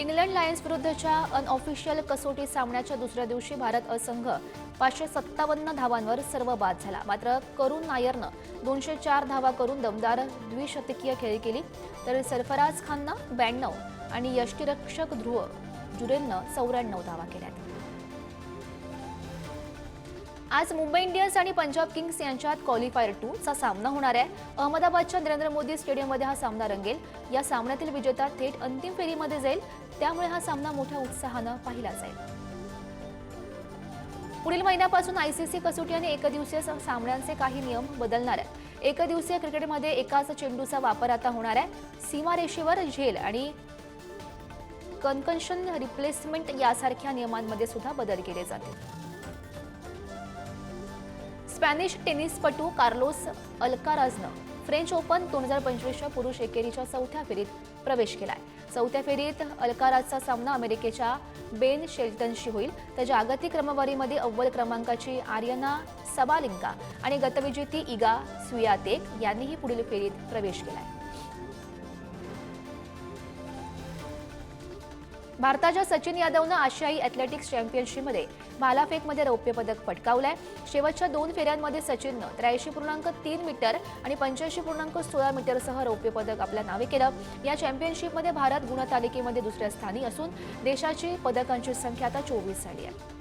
England Lions विरुद्धच्या unofficial कसोटी सामन्याच्या दुसऱ्या दिवशी भारत असंघ 557 धावांवर सर्व बाद झाला। मात्र करुण नायरनं 204 धावा करून दमदार द्विशतकीय खेळी केली, तर सरफराज खाननं 92 आणि यष्टिरक्षक ध्रुव जुरेलनं 94 धावा केल्यात। आज मुंबई इंडियन्स आणि पंजाब किंग्स यांच्यात क्वालिफायर 2 चा सामना होणार आहे। अहमदाबादच्या नरेंद्र मोदी स्टेडियममध्ये हा सामना रंगेल। या सामन्यातील विजेता थेट अंतिम फेरीमध्ये जाईल, त्यामुळे हा सामना मोठ्या उत्साहानं पाहिला जाईल। पुढील महिन्यापासून आयसीसी कसोटी आणि एकदिवसीय सामन्यांचे काही नियम बदलणार आहेत। एकदिवसीय क्रिकेटमध्ये एकाच चेंडूचा वापर आता होणार आहे। सीमारेषेवर झेल आणि कन्कशन रिप्लेसमेंट यासारख्या नियमांमध्ये सुद्धा बदल केले जातील। स्पॅनिश टेनिसपटू कार्लोस अल्काराजनं फ्रेंच ओपन 2025च्या पुरुष एकेरीच्या चौथ्या फेरीत प्रवेश केलाय। चौथ्या फेरीत अल्काराजचा सामना अमेरिकेच्या बेन शेल्टनशी होईल, तर जागतिक क्रमवारीमध्ये अव्वल क्रमांकाची आर्यना सबालिंका आणि गतविजेती इगा स्वियातेक यांनीही पुढील फेरीत प्रवेश केलाय। भारताच्या सचिन यादवनं आशियाई ॲथलेटिक्स चॅम्पियनशिपमध्ये भालाफेकमध्ये रौप्य पदक पटकावलंय। शेवटच्या 2 फेऱ्यांमध्ये सचिननं 83.3 मीटर आणि 85.16 मीटरसह रौप्य पदक आपल्या नावे केलं। या चॅम्पियनशिपमध्ये भारत गुणतालिकेमध्ये दुसऱ्या स्थानी असून देशाची पदकांची संख्या आता 24 झाली आहे।